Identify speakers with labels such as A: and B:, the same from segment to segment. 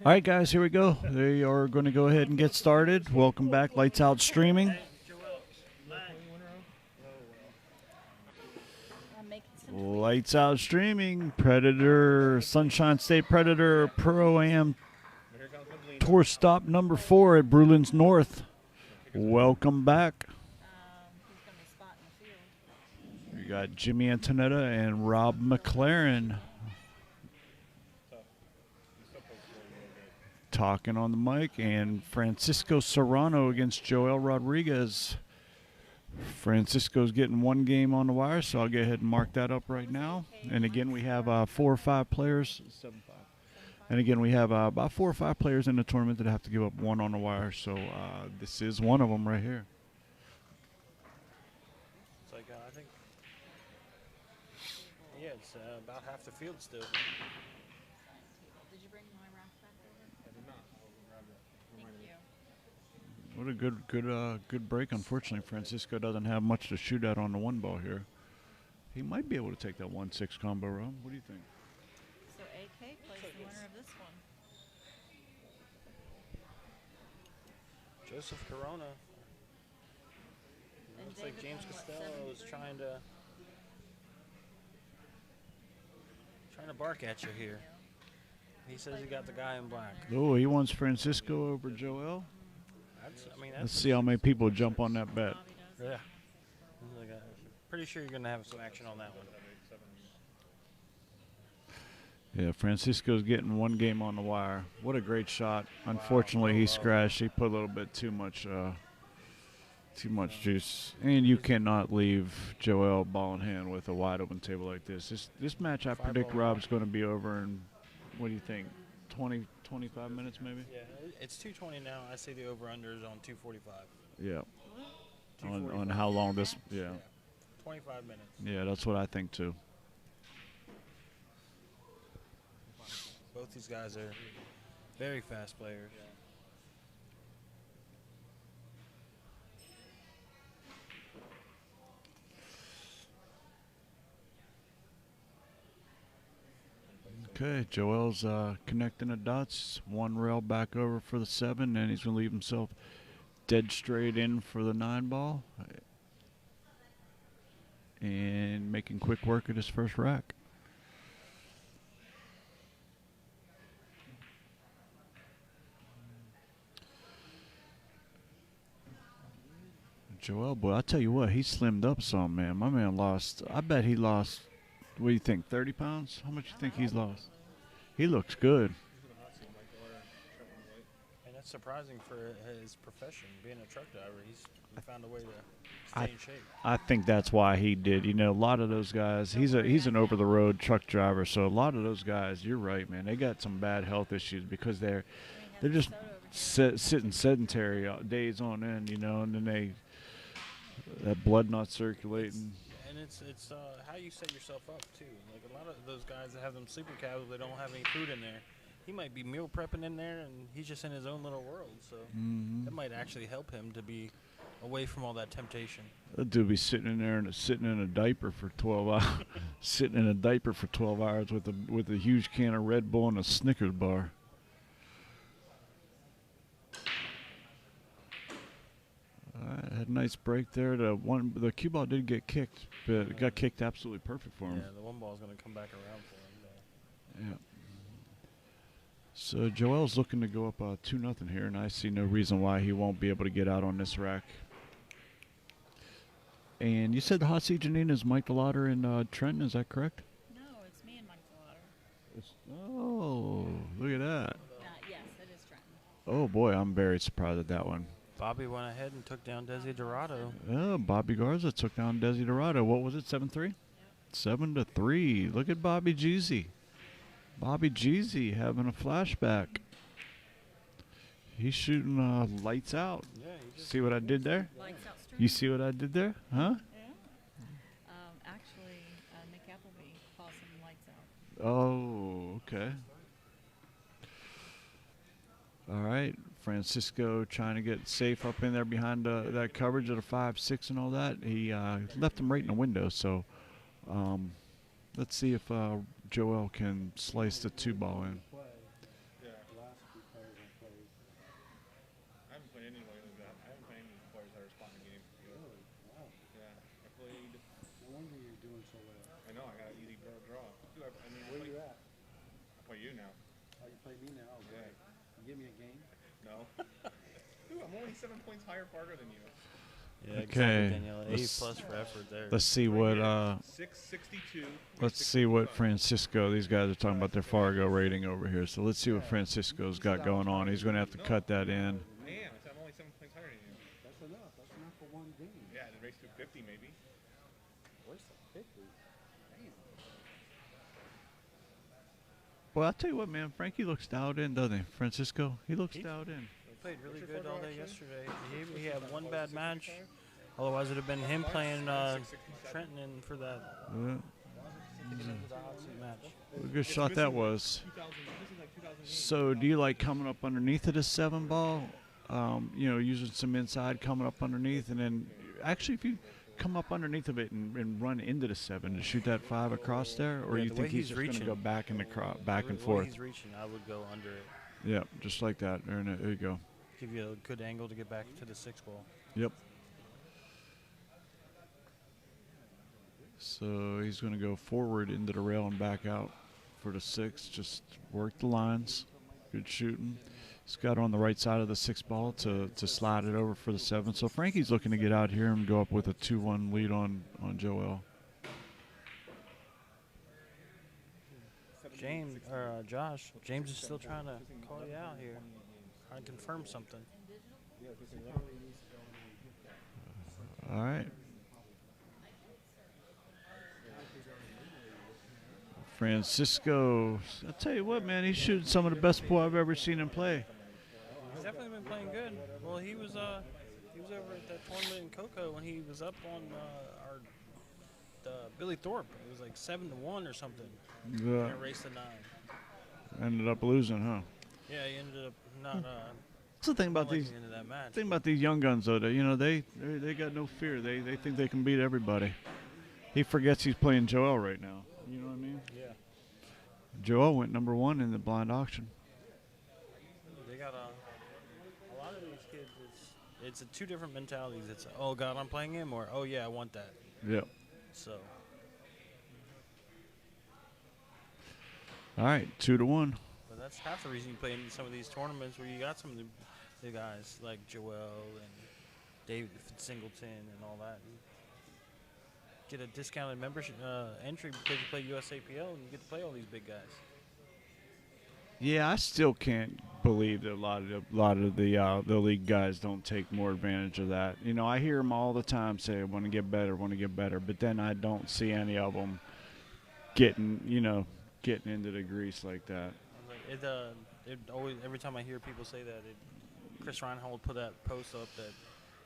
A: All right, guys, here we go. They are going to go ahead and get started. Welcome back, Lights Out Streaming. Lights Out Streaming, Predator, Sunshine State Predator, Pro-Am Tour Stop number 4 at Brewlands North. Welcome back. We got Jimmy Antoinette and Rob McLaren talking on the mic, and Francisco Serrano against Joel Rodriquez. Francisco's getting one game on the wire, so I'll go ahead and mark that up right now. And again, we have 4 or 5 players. 7-5. And again, we have about 4 or 5 players in the tournament that have to give up one on the wire. So this is one of them right here.
B: It's like I think, yeah, it's about half the field still.
C: Did you bring my rack back over?
B: I did not.
C: Thank you.
A: What a good break. Unfortunately, Francisco doesn't have much to shoot at on the one ball here. He might be able to take that 1-6 combo, Rob. What do you think?
C: So AK plays the winner of this one.
B: Joseph Corona.
C: And
B: Looks like
C: David
B: James
C: won, what,
B: Costello is
C: 7-3?
B: trying to bark at you here. He says he got the guy in black.
A: Oh, he wants Francisco over Joel. Let's see how many people jump on that bet.
C: Bobby does.
B: Yeah. Pretty sure you're going to have some action on that one.
A: Yeah, Francisco's getting one game on the wire. What a great shot. Unfortunately, he scratched. He put a little bit too much juice. And you cannot leave Joel ball in hand with a wide open table like this. This match, I predict Rob's going to be over in, what do you think, 20, 25 minutes maybe?
B: Yeah, it's 2:20 now. I see the over-under is on 2:45.
A: Yeah. On how long this, yeah.
B: 25 minutes.
A: Yeah, that's what I think too.
B: Both these guys are very fast players.
A: Okay, Joel's connecting the dots. One rail back over for the 7, and he's going to leave himself dead straight in for the 9 ball. And making quick work at his first rack. Joel, boy, I tell you what, he slimmed up some, man. My man lost, I bet he lost, what do you think, 30 pounds? How much do you think he's lost? He looks good.
B: And that's surprising for his profession, being a truck driver. He found a way to stay in shape.
A: I think that's why he did. You know, a lot of those guys, he's an over-the-road truck driver, so a lot of those guys, you're right, man, they got some bad health issues because they're just sitting sedentary days on end, you know, and then that blood not circulating.
B: And it's how you set yourself up, too. Like a lot of those guys that have them sleeper cabs, they don't have any food in there. He might be meal prepping in there, and he's just in his own little world. So that might actually help him to be away from all that temptation.
A: That dude be sitting in there and sitting in a diaper for 12 hours, sitting in a diaper for 12 hours with a huge can of Red Bull and a Snickers bar. Had a nice break there. The cue ball did get kicked, but it got kicked absolutely perfect for him.
B: Yeah, the one ball is going to come back around for him.
A: Yeah. So Joel's looking to go up 2-0 here, and I see no reason why he won't be able to get out on this rack. And you said the hot seat, Janine, is Mike DeLauder and Trenton. Is that correct?
C: No, it's me and Mike DeLauder.
A: Oh, look at that.
C: Yes, it is Trenton.
A: Oh, boy, I'm very surprised at that one.
B: Bobby went ahead and took down Desi Dorado.
A: Oh, Bobby Garza took down Desi Dorado. What was it, 7-3?
C: Yep.
A: 7-3. Look at Bobby Jeezy. Bobby Jeezy having a flashback. He's shooting lights out.
B: Yeah, he just
A: See what I did there?
C: Lights out stream.
A: You see what I did there? Huh?
C: Yeah. Actually, Nick Appleby calls him lights out.
A: Oh, okay. All right. Francisco trying to get safe up in there behind that coverage of the 5-6 and all that. He left him right in the window. So let's see if Joel can slice the 2 ball in.
D: players that plays.
E: I haven't played anyone like that. I haven't played any players that are spot in the game.
D: Really? Wow.
E: Yeah, I played.
D: No wonder you're doing so well.
E: I know I got an easy draw. Dude, I mean,
D: Where are you at?
E: I play you now.
D: Oh, you play me now?
E: Yeah.
D: Great. You give me a game?
E: No. Dude, I'm only 7 points higher Fargo than you.
B: Yeah,
A: Okay,
B: exactly, Danielle. A
A: let's-
B: plus for effort there.
A: Let's see what
E: 662.
A: let's see what Francisco. These guys are talking about their Fargo rating over here. So let's see what Francisco's got going on. He's going to have to cut that in.
E: Man, I'm only 7 points higher than you.
D: That's enough. That's enough for one game.
E: Yeah, the race to 50 maybe.
D: Where's the 50? Damn.
A: Well, I'll tell you what, man. Frankie looks dialed in, doesn't he? Francisco, he looks dialed in.
B: He played really
E: What's your
B: good all
E: Fargo
B: day
E: actually?
B: yesterday. He had one bad match. Otherwise, it would have been him playing Trenton in for that
A: Yeah.
B: match.
A: What a good shot that was.
E: 2000, this is like 2008.
A: So, do you like coming up underneath of the 7 ball? You know, using some inside, coming up underneath, and then actually, if you come up underneath of it and run into the 7 to shoot that 5 across there, or
B: Yeah,
A: you
B: the
A: think
B: way
A: he's
B: he's
A: just going to
B: reaching.
A: go back in the back and
B: The way
A: forth?
B: he's reaching, I would go under it.
A: Yep, just like that. There you go.
B: Give you a good angle to get back to the 6 ball.
A: Yep. So he's going to go forward into the rail and back out for the 6. Just work the lines. Good shooting. He's got on the right side of the 6 ball to slide it over for the 7. So Frankie's looking to get out here and go up with a 2-1 lead on Joel.
B: Josh, James is still trying to call you out here. Trying to confirm something.
A: All right. Francisco, I'll tell you what, man, he's shooting some of the best pool I've ever seen him play.
B: He's definitely been playing good. Well, he was over at that tournament in Cocoa when he was up on Billy Thorpe. It was like 7-1 or something. In a race to 9.
A: Ended up losing, huh?
B: Yeah, he ended up not.
A: That's the thing about
B: not liking
A: these.
B: the end of that match.
A: Thing about these young guns, though, that, you know, they got no fear. They think they can beat everybody. He forgets he's playing Joel right now. You know what I mean?
B: Yeah.
A: Joel went number 1 in the blind auction.
B: They got a lot of these kids. It's 2 different mentalities. It's oh God, I'm playing him, or oh yeah, I want that.
A: Yep.
B: So
A: All right, 2-1.
B: but that's half the reason you play in some of these tournaments where you got some of the guys like Joel and David Singleton and all that. You get a discounted membership entry because you play USAPL and you get to play all these big guys.
A: Yeah, I still can't believe that a lot of the league guys don't take more advantage of that. You know, I hear them all the time say, "I want to get better, but then I don't see any of them getting into the grease like that.
B: It always, every time I hear people say that, Chris Reinhold put that post up that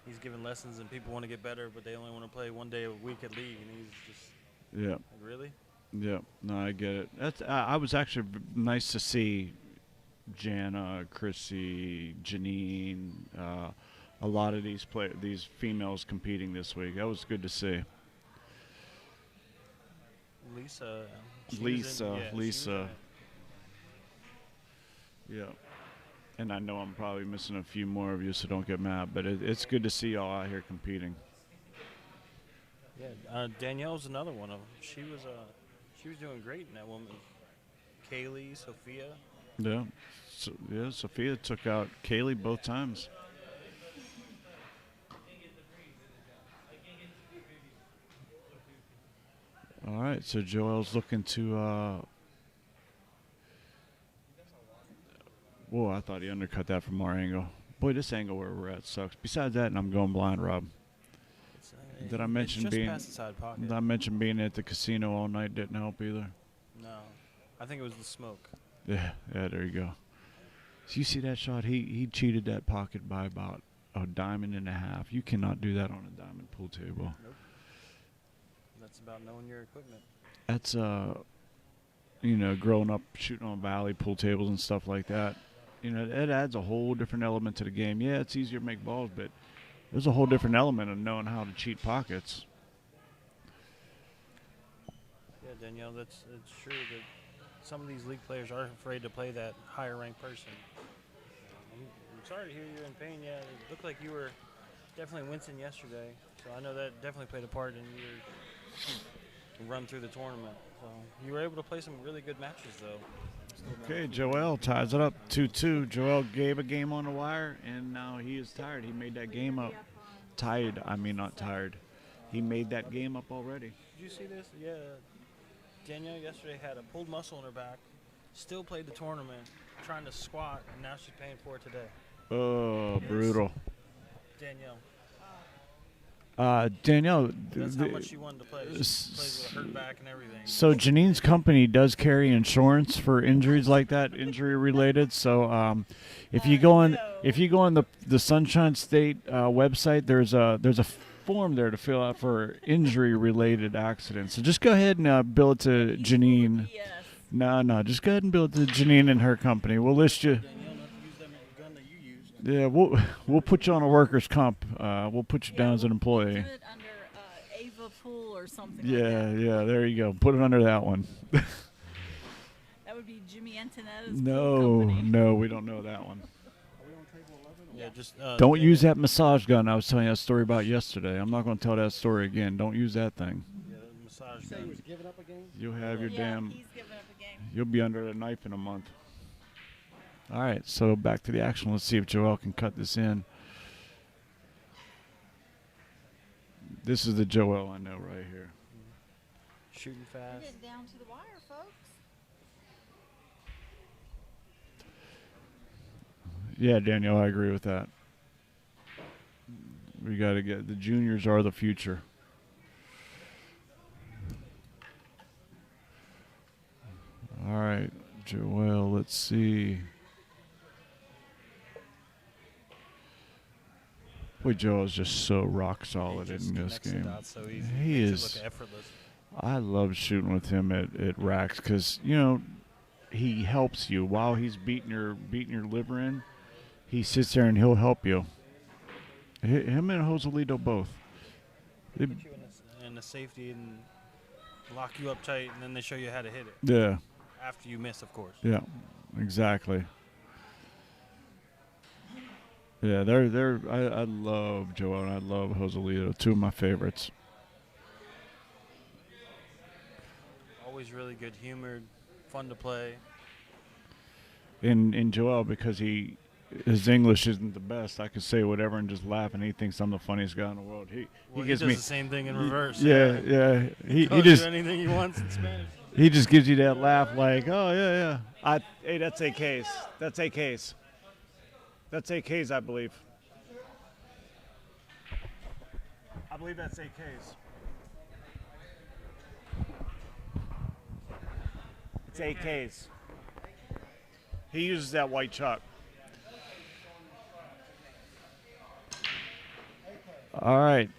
B: he's giving lessons and people want to get better, but they only want to play 1 day a week at league, and he's just
A: Yeah.
B: like, really?
A: Yeah, no, I get it. That's I was actually nice to see Jana, Chrissy, Janine, a lot of these females competing this week. That was good to see.
B: Lisa. she was
A: Lisa,
B: in- yeah, she was
A: Lisa.
B: in it.
A: Yeah, and I know I'm probably missing a few more of you, so don't get mad. But it's good to see y'all out here competing.
B: Yeah, Danielle's another one of them. She was doing great in that woman. Kaylee, Sophia.
A: Yeah, Sophia took out Kaylee both times. All right, so Joel's looking to. Whoa, I thought he undercut that from our angle. Boy, this angle where we're at sucks. Besides that, and I'm going blind, Rob. Did I mention
B: it's just
A: being?
B: past the side pocket.
A: Did I mention being at the casino all night didn't help either?
B: No, I think it was the smoke.
A: Yeah, there you go. So you see that shot? He cheated that pocket by about a diamond and a half. You cannot do that on a diamond pool table.
B: Nope. That's about knowing your equipment.
A: That's growing up shooting on valley pool tables and stuff like that. You know, it adds a whole different element to the game. Yeah, it's easier to make balls, but there's a whole different element of knowing how to cheat pockets.
B: Yeah, Danielle, it's true that some of these league players are afraid to play that higher ranked person. sorry to hear you're in pain. Yeah, it looked like you were definitely wincing yesterday. So I know that definitely played a part in your run through the tournament. So you were able to play some really good matches, though.
A: Okay, Joel ties it up 2-2. Joel gave a game on the wire, and now he is tired. He made that game up. Tied, I mean not tired. He made that game up already.
B: Did you see this? Yeah. Danielle yesterday had a pulled muscle in her back, still played the tournament, trying to squat, and now she's paying for it today.
A: Oh, brutal.
B: Danielle.
A: Danielle.
B: That's how much she wanted to play. She plays with a hurt back and everything.
A: So Janine's company does carry insurance for injuries like that, injury related. So if you go on the Sunshine State website, there's a form there to fill out for injury related accidents. So just go ahead and bill it to Janine.
C: Yes.
A: No, just go ahead and bill it to Janine and her company. We'll list you.
B: Danielle, not to use that gun that you used.
A: Yeah, we'll put you on a worker's comp. We'll put you down as an employee.
C: Do it under Ava Pool or something.
A: Yeah,
C: Like that.
A: yeah, there you go. Put it under that one.
C: That would be Jimmy Antoinetta's pool
A: No,
C: company.
A: no, we don't know that one.
D: Are we on table 11?
B: Yeah, just
A: Don't use that massage gun I was telling you a story about yesterday. I'm not going to tell that story again. Don't use that thing.
B: Yeah, the massage
D: Say he
B: gun.
D: was giving up a game?
A: You'll have your
C: Yeah,
A: damn.
C: he's giving up a game.
A: You'll be under a knife in a month. All right, so back to the action. Let's see if Joel can cut this in. This is the Joel I know right here.
B: Shooting
C: We're
B: fast.
C: getting down to the wire, folks.
A: Yeah, Danielle, I agree with that. We got to get the juniors are the future. All right, Joel, let's see. Boy, Joel's just so rock solid
B: He just
A: in this
B: connects it
A: game.
B: out so easy.
A: He
B: Makes
A: is.
B: it look effortless.
A: I love shooting with him at racks because, he helps you while he's beating your liver in. He sits there and he'll help you. Him and Joselito both. They-
B: Put you in the safety and lock you up tight, and then they show you how to hit it.
A: yeah,
B: After you miss, of course.
A: yeah, exactly. Yeah, they're. I love Joel and I love Joselito. Two of my favorites.
B: Always really good humored, fun to play.
A: In Joel, because his English isn't the best, I could say whatever and just laugh, and he thinks I'm the funniest guy in the world. He gives
B: does
A: me
B: the same thing in reverse.
A: Yeah. He
B: Tells
A: just
B: you anything he wants in Spanish.
A: he just gives you that laugh, like, oh yeah. Hey, that's AKs. That's AKs. That's AKs, I believe. I believe that's AKs. It's AKs. He uses that white chalk. All right.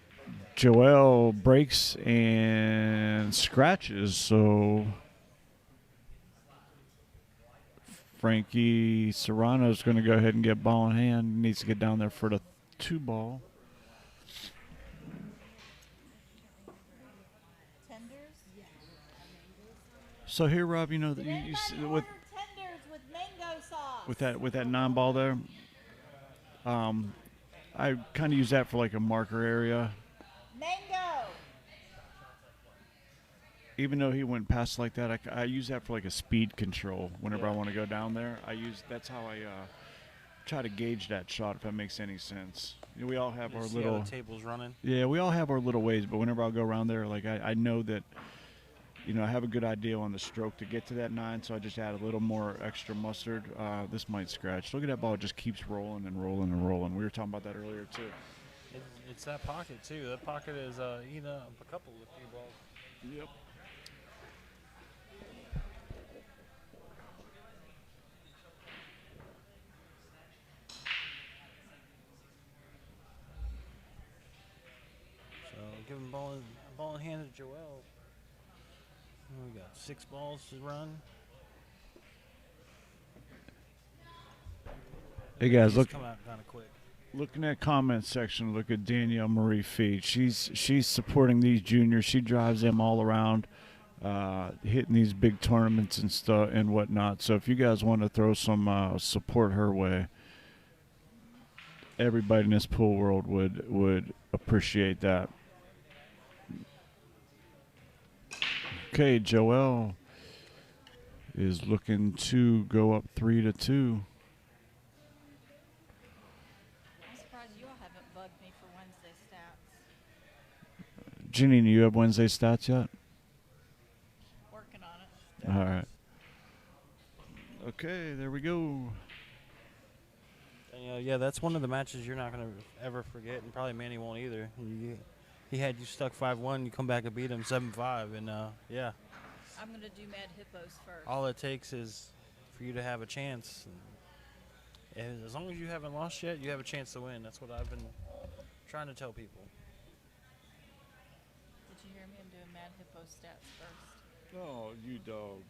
A: Joel breaks and scratches, so Frankie Serrano's going to go ahead and get ball in hand. Needs to get down there for the 2-ball.
C: Tenders? Yeah.
A: So here, Rob, you know that
C: Did
A: you
C: anybody
A: with
C: order tenders with mango sauce?
A: with that 9-ball there. I kind of use that for like a marker area.
C: Mango!
A: Even though he went past like that, I use that for like a speed control. Whenever I want to go down there, that's how I try to gauge that shot, if that makes any sense. We all have
B: You
A: our
B: see
A: little.
B: how the table's running.
A: Yeah, we all have our little ways, but whenever I go around there, like I know that, I have a good idea on the stroke to get to that 9, so I just add a little more extra mustard. This might scratch. Look at that ball; it just keeps rolling and rolling and rolling. We were talking about that earlier too.
B: It's that pocket too. That pocket is eating up a couple of 3 balls.
A: Yep.
B: So give him ball in hand to Joel. We got 6 balls to run.
A: Hey guys,
B: Just
A: look.
B: come out kind of quick.
A: Looking at comment section, look at Danielle Marie Feet. She's supporting these juniors. She drives them all around, hitting these big tournaments and stuff and whatnot. So if you guys want to throw some support her way, everybody in this pool world would appreciate that. Okay, Joel is looking to go up 3-2.
C: I'm surprised you all haven't bugged me for Wednesday stats.
A: Ginny, do you have Wednesday stats yet?
C: Working on it.
A: All right. Okay, there we go.
B: And, yeah, that's one of the matches you're not going to ever forget, and probably Manny won't either. He had you stuck 5-1, you come back and beat him 7-5, and yeah.
C: I'm going to do Mad Hippos first.
B: All it takes is for you to have a chance. And as long as you haven't lost yet, you have a chance to win. That's what I've been trying to tell people.
C: Did you hear me? I'm doing Mad Hippos stats first.
A: Oh, you dog.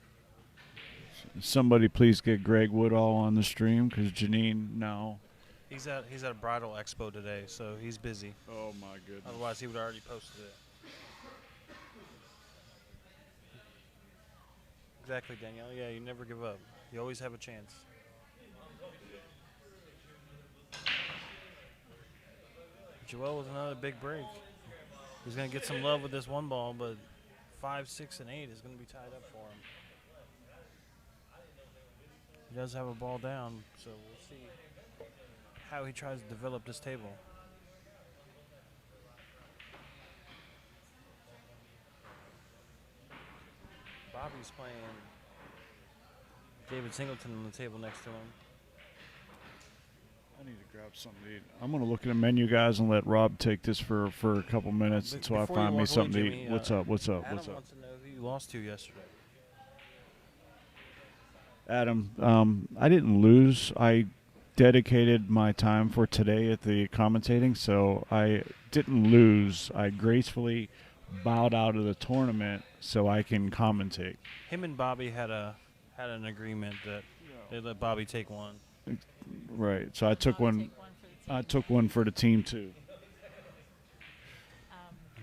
A: Somebody please get Greg Woodall on the stream because Janine now.
B: He's at a bridal expo today, so he's busy.
A: Oh my goodness.
B: Otherwise, he would already posted it. Exactly, Danielle. Yeah, you never give up. You always have a chance. Joel with another big break. He's going to get some love with this one ball, but 5, 6, and 8 is going to be tied up for him. He does have a ball down, so we'll see how he tries to develop this table. Bobby's playing David Singleton on the table next to him.
A: I need to grab something to eat. I'm going to look at the menu, guys, and let Rob take this for a couple minutes until I
B: Before you
A: find me
B: walk away,
A: something to
B: Jimmy,
A: eat. What's up? What's up?
B: Adam
A: What's up?
B: wants to know who you lost to yesterday.
A: Adam, I didn't lose. I dedicated my time for today at the commentating, so I didn't lose. I gracefully bowed out of the tournament so I can commentate.
B: Him and Bobby had an agreement that they let Bobby take one.
A: Right. So I took
C: Bobby
A: one.
C: take one for the team.
A: I took one for the team too.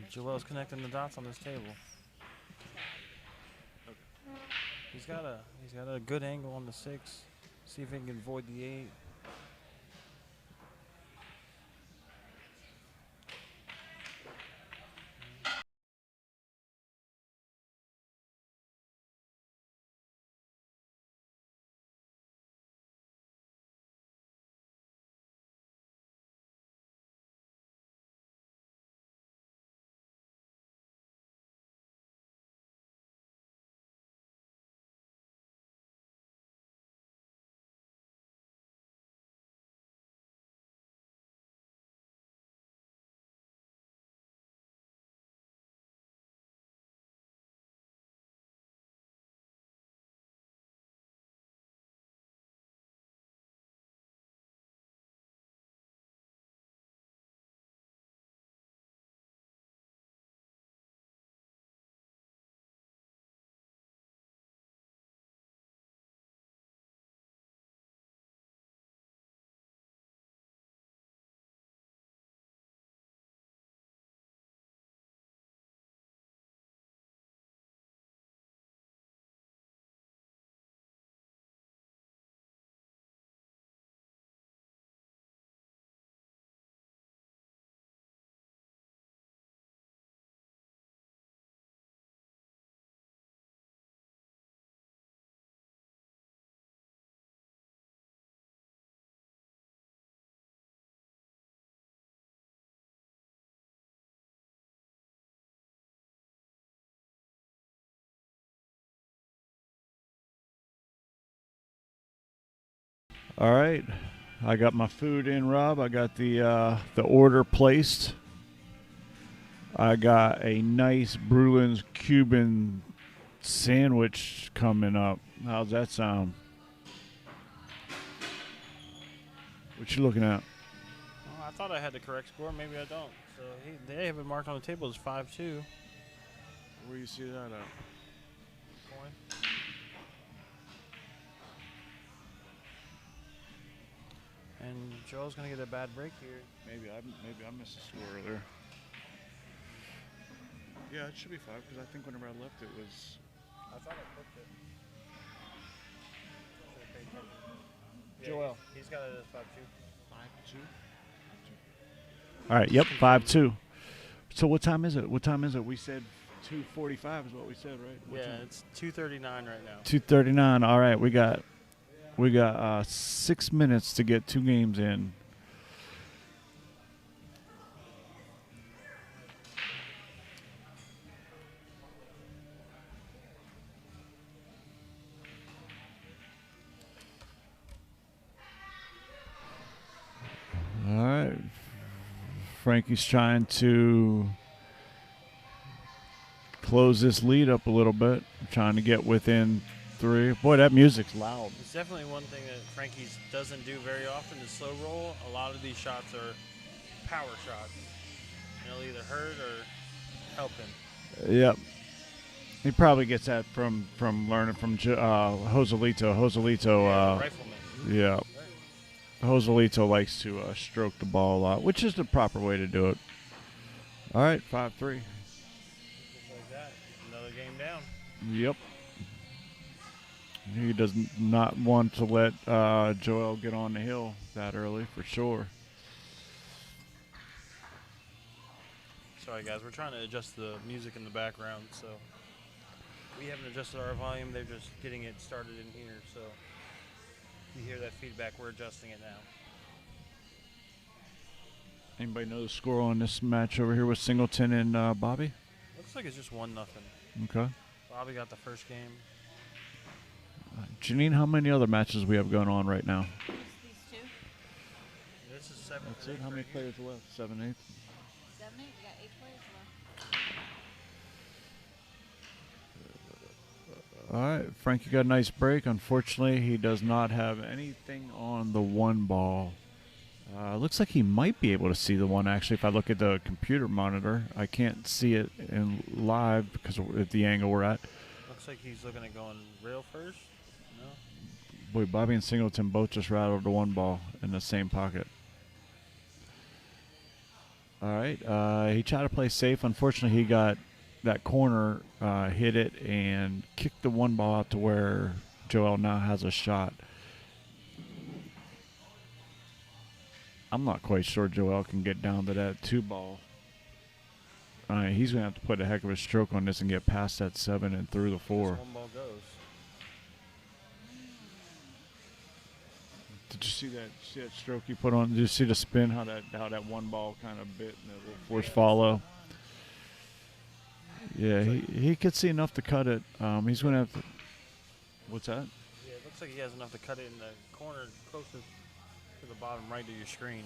B: Joel's connecting the dots on this table. He's got a good angle on the 6. See if he can avoid the 8.
A: All right. I got my food in, Rob. I got the order placed. I got a nice Brewlands Cuban sandwich coming up. How's that sound? What you looking at?
B: Oh, I thought I had the correct score. Maybe I don't. So they have it marked on the table as 5-2.
A: Where you see that at?
B: Coin. And Joel's gonna get a bad break here.
A: Maybe I missed the score earlier. Yeah, it should be 5 because I think whenever I left it was.
B: I thought I clicked it. Should've paid attention. Yeah,
A: Joel.
B: He's got it as 5-2.
A: 5-2. All right. Yep. 5-2. So what time is it? What time is it? We said 2:45 is what we said, right? What
B: Yeah,
A: time?
B: it's 2:39 right now.
A: 2:39. All right. We got 6 minutes to get 2 games in. All right. Frankie's trying to close this lead up a little bit, trying to get within 3. Boy, that music's loud.
B: It's definitely one thing that Frankie's doesn't do very often is slow roll. A lot of these shots are power shots. It'll either hurt or help him.
A: Yep. He probably gets that from learning from Joselito. Joselito,
B: Rifleman.
A: yeah. Joselito likes to stroke the ball a lot, which is the proper way to do it. All right, 5-3.
B: Just like that. Another game down.
A: Yep. He does not want to let Joel get on the hill that early, for sure.
B: Sorry, guys. We're trying to adjust the music in the background, so we haven't adjusted our volume. They're just getting it started in here, so you hear that feedback. We're adjusting it now.
A: Anybody know the score on this match over here with Singleton and Bobby?
B: Looks like it's just 1-0.
A: Okay.
B: Bobby got the first game.
A: Janine, how many other matches we have going on right now?
C: These two.
B: This is 7.
A: That's it. How many players left? 7, 8.
C: 7, 8. We got 8 players left.
A: All right, Frankie got a nice break. Unfortunately, he does not have anything on the 1 ball. Looks like he might be able to see the 1, actually, if I look at the computer monitor. I can't see it in live because of the angle we're at.
B: Looks like he's looking at going rail first. No?
A: Boy, Bobby and Singleton both just rattled the 1 ball in the same pocket. All right, he tried to play safe. Unfortunately, he got that corner, hit it, and kicked the 1 ball out to where Joel now has a shot. I'm not quite sure Joel can get down to that 2 ball. He's going to have to put a heck of a stroke on this and get past that 7 and through the 4.
B: This 1 ball goes.
A: Did you see that stroke he put on? Did you see the spin, how that 1 ball kind of bit and the little force follow? Yeah, he could see enough to cut it. He's going to have to. What's that?
B: Yeah, it looks like he has enough to cut it in the corner closest to the bottom right of your screen.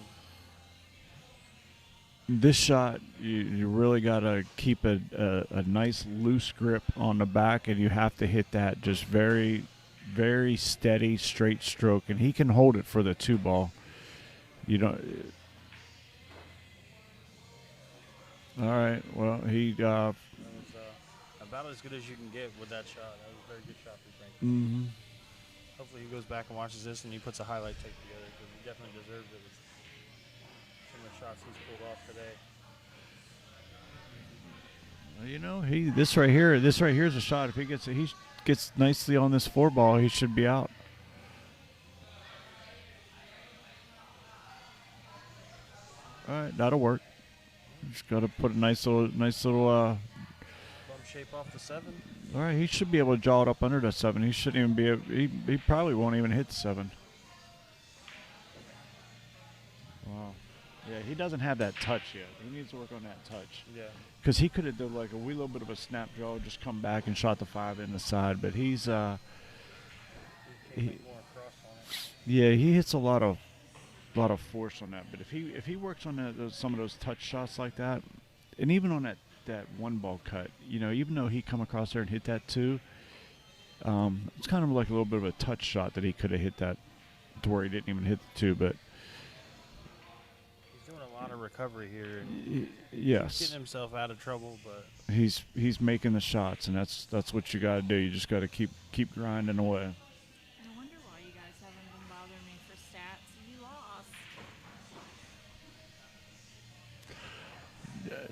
A: This shot, you really got to keep a nice loose grip on the back, and you have to hit that just very, very steady, straight stroke, and he can hold it for the 2 ball. You don't. All right. Well, he.
B: That was about as good as you can get with that shot. That was a very good shot for Frankie.
A: Mm-hmm.
B: Hopefully he goes back and watches this and he puts a highlight tape together because he definitely deserves it with some of the shots he's pulled off today.
A: You know, this right here is a shot. If he gets nicely on this 4 ball, he should be out. All right, that'll work. Just got to put a nice little.
B: Bump shape off the 7.
A: All right, he should be able to jaw it up under that 7. He shouldn't even be. He probably won't even hit the 7. Wow. Yeah, he doesn't have that touch yet. He needs to work on that touch.
B: Yeah.
A: Because he could have done like a wee little bit of a snap draw, just come back and shot the 5 in the side. But
B: He can
A: He-
B: make more across on it.
A: yeah, he hits a lot of force on that. But if he works on some of those touch shots like that, and even on that 1 ball cut, you know, even though he come across there and hit that 2, it's kind of like a little bit of a touch shot that he could have hit that to where he didn't even hit the 2. But
B: He's doing a lot of recovery here. And
A: yes,
B: getting himself out of trouble, but
A: he's making the shots, and that's what you got to do. You just got to keep grinding away.
C: No wonder why you guys haven't been bothering me for stats. You lost.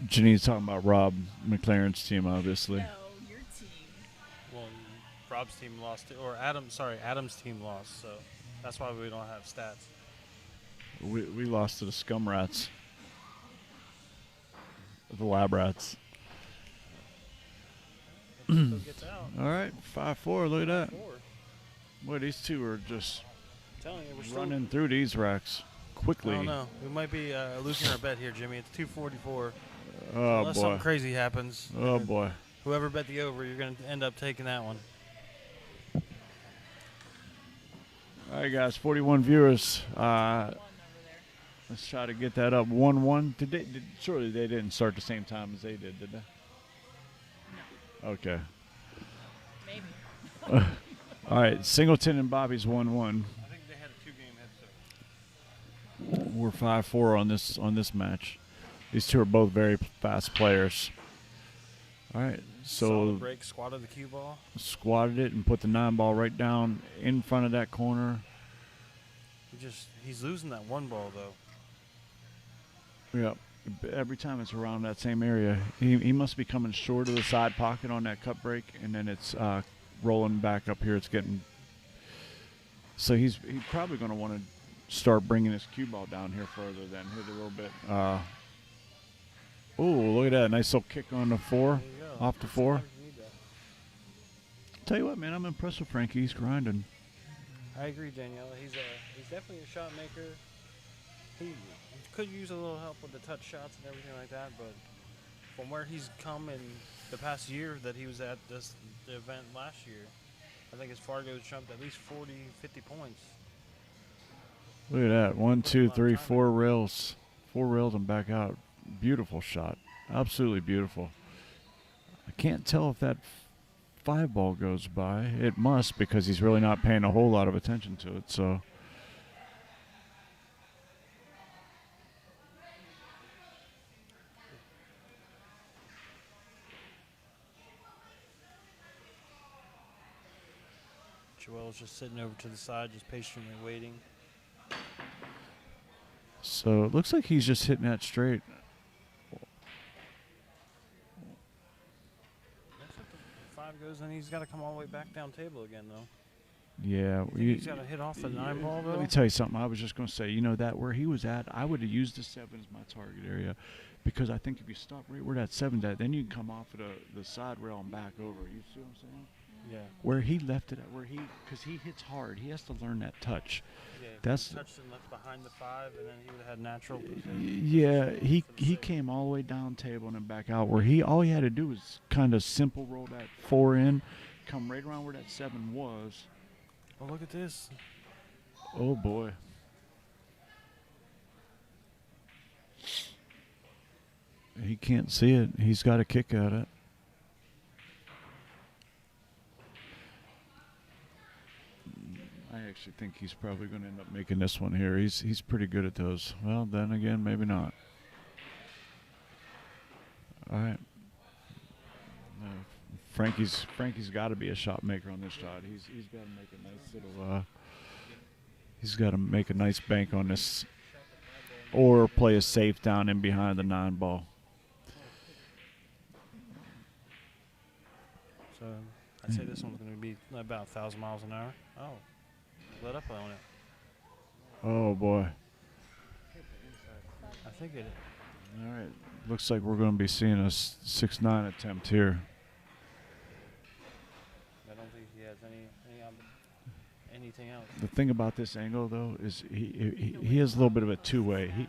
A: Janine's talking about Rob McLaren's team, obviously.
C: No, your team.
B: well, Rob's team lost it, or Adam's team lost, so that's why we don't have stats.
A: We lost to the Scum Rats. The lab rats.
B: Francisco gets out.
A: All right, 5-4. Look at that.
B: 4.
A: Boy, these two are just
B: I'm telling you, we're
A: running through these racks quickly.
B: I don't know. We might be losing our bet here, Jimmy. It's 244.
A: Oh,
B: Unless
A: boy.
B: something crazy happens.
A: Oh, boy.
B: Whoever bet the over, you're going to end up taking that one.
A: All right, guys, 41 viewers.
C: One over there.
A: Let's try to get that up 1-1. Surely they didn't start the same time as they did they?
C: No.
A: Okay.
C: Maybe.
A: All right, Singleton and Bobby's 1-1.
B: I think they had a 2-game head start.
A: We're 5-4 on this match. These two are both very fast players. All right, so
B: Solid break, squatted the cue ball.
A: squatted it and put the 9-ball right down in front of that corner.
B: He's losing that 1 ball, though.
A: Yep. Every time it's around that same area, he must be coming short of the side pocket on that cut break, and then it's rolling back up here. It's getting so he's probably going to want to start bringing his cue ball down here further, then hit a little bit. Oh, look at that nice little kick on the 4,
B: There you go.
A: off the 4.
B: Sometimes you need that.
A: Tell you what, man, I'm impressed with Frankie. He's grinding.
B: I agree, Danielle. He's definitely a shot maker. He could use a little help with the touch shots and everything like that, but from where he's come in the past year that he was at the event last year, I think his Fargo's jumped at least 40, 50 points.
A: Look at that. 1, 2, 3, 4 rails. 4 rails and back out. Beautiful shot. Absolutely beautiful. I can't tell if that 5-ball goes by. It must, because he's really not paying a whole lot of attention to it. So
B: Joel's just sitting over to the side, just patiently waiting.
A: it looks like he's just hitting that straight.
B: Looks like the 5 goes, and he's got to come all the way back down table again, though.
A: Yeah.
B: He's got to hit off the 9 ball, though.
A: Let me tell you something. I was just going to say, that where he was at, I would have used the 7 as my target area, because I think if you stop right where that 7's at, then you can come off of the side rail and back over. You see what I'm saying?
B: Yeah.
A: Where he left it at, because he hits hard. He has to learn that touch.
B: Yeah, if
A: That's-
B: he touched and left behind the 5, and then he would have had natural position.
A: Yeah, he
B: For the
A: he
B: save.
A: came all the way down table and then back out, where all he had to do was kind of simple roll that 4 in, come right around where that 7 was.
B: Oh, look at this.
A: Oh boy. He can't see it. He's got a kick at it. I actually think he's probably going to end up making this one here. He's pretty good at those. Well, then again, maybe not. All right. Frankie's got to be a shot maker on this shot. He's got to make a nice little. He's got to make a nice bank on this, or play a safe down in behind the 9-ball.
B: So I'd say this one's going to be about 1,000 miles an hour. Oh, let up on it.
A: Oh boy.
B: I think it.
A: All right. Looks like we're going to be seeing a 6-9 attempt here.
B: I don't think he has anything else.
A: The thing about this angle, though, is he has a little bit of a two-way.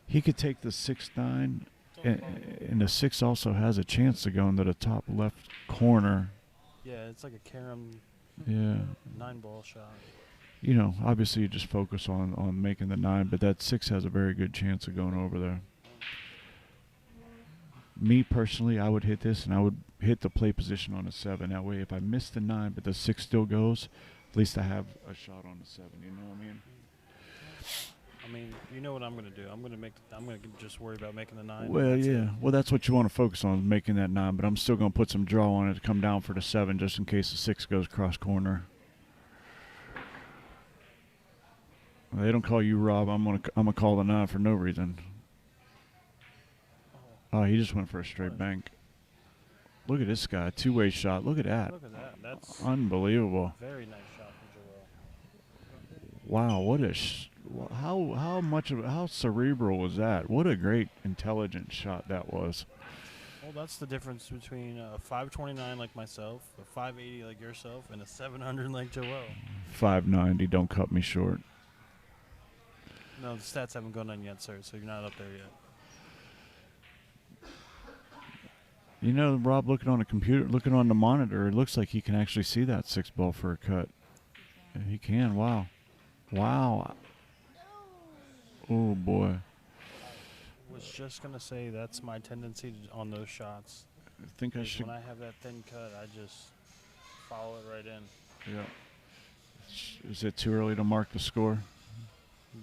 A: He could take the 6-9, and the 6 also has a chance to go into the top left corner.
B: Yeah, it's like a carom
A: Yeah.
B: 9-ball shot.
A: Obviously you just focus on making the 9, but that 6 has a very good chance of going over there. Me personally, I would hit this, and I would hit the play position on a 7. That way, if I miss the 9 but the 6 still goes, at least I have a shot on the 7. You know what I mean?
B: I mean, you know what I'm going to do. I'm going to just worry about making the 9.
A: Well,
B: That's it.
A: yeah. Well, that's what you want to focus on, making that 9. But I'm still going to put some draw on it to come down for the 7, just in case the 6 goes cross corner. Well, they don't call you Rob. I'm gonna call the 9 for no reason. Oh, he just went for a straight bank. Look at this guy, 2-way shot. Look at that.
B: Look at that. That's
A: Unbelievable.
B: very nice shot from Joel.
A: Wow, what a how how cerebral was that? What a great, intelligent shot that was.
B: Well, that's the difference between a 529 like myself, a 580 like yourself, and a 700 like Joel.
A: 590. Don't cut me short.
B: No, the stats haven't gone on yet, sir, so you're not up there yet.
A: You know, Rob, looking on a computer, looking on the monitor, it looks like he can actually see that 6 ball for a cut. Yeah, he can. Wow. Wow. Oh, boy.
B: I was just going to say that's my tendency on those shots.
A: I think I
B: Is
A: should.
B: when I have that thin cut, I just follow it right in.
A: Yeah. Is it too early to mark the score?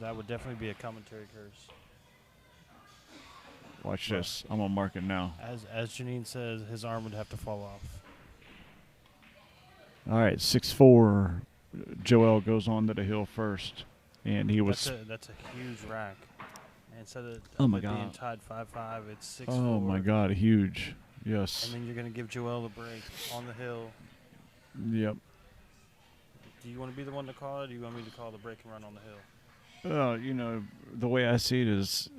B: That would definitely be a commentary curse.
A: Watch this. I'm going to mark it now.
B: As Janine says, his arm would have to fall off.
A: All right, 6-4. Joel goes on to the hill first. And he was.
B: That's a huge rack. And instead of
A: Oh my
B: it being
A: God.
B: tied 5-5, it's 6-4.
A: Oh, my God. Huge. Yes.
B: And then you're going to give Joel the break on the hill.
A: Yep.
B: Do you want to be the one to call it, or do you want me to call the break and run on the hill?
A: You know, the way I see it is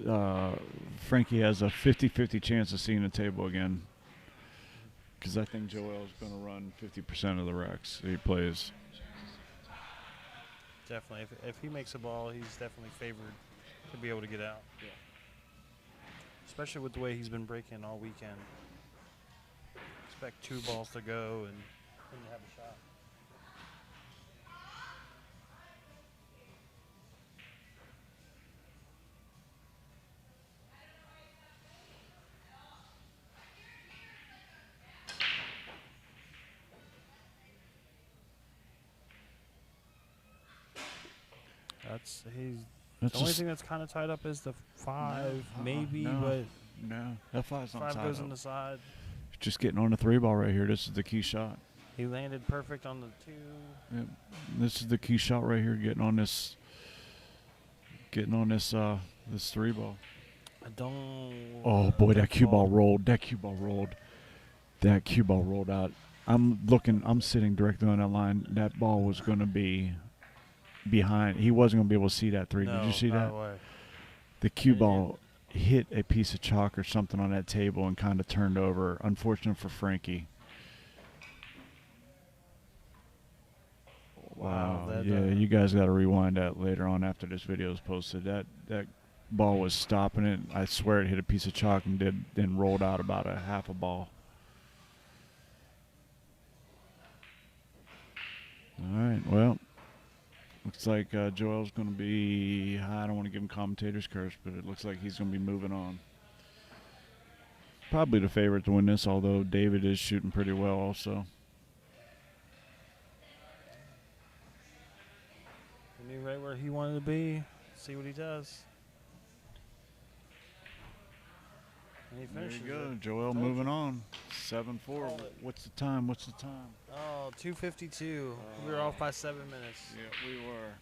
A: Frankie has a 50-50 chance of seeing the table again. Because I think Joel's going to run 50% of the racks he plays.
B: Definitely. If he makes a ball, he's definitely favored to be able to get out.
A: Yeah.
B: Especially with the way he's been breaking all weekend. Expect 2 balls to go and then you have a shot.
A: That's
B: The only thing that's kind of tied up is the 5, maybe,
A: no.
B: but
A: No, that 5's not
B: 5
A: tied
B: goes
A: up.
B: on the side.
A: Just getting on the 3 ball right here. This is the key shot.
B: He landed perfect on the 2.
A: Yep. This is the key shot right here. Getting on this. This 3 ball.
B: I don't.
A: Oh boy, that cue ball rolled. That cue ball rolled. That cue ball rolled out. I'm sitting directly on that line. That ball was going to be behind. He wasn't going to be able to see that 3.
B: No,
A: Did you see that?
B: no way.
A: The cue ball hit a piece of chalk or something on that table and kind of turned over. Unfortunate for Frankie. Wow. Yeah, you guys got to rewind that later on after this video is posted. That ball was stopping it. I swear it hit a piece of chalk and then rolled out about a half a ball. All right, well, looks like Joel's going to be, I don't want to give him commentator's curse, but it looks like he's going to be moving on. Probably the favorite to win this, although David is shooting pretty well also.
B: He knew right where he wanted to be. See what he does. And he
A: There
B: finishes
A: you go,
B: it.
A: Joel
B: Told
A: moving
B: you.
A: on. 7-4. What's the time?
B: Oh, 2:52. We were off by 7 minutes.
A: Yeah, we were.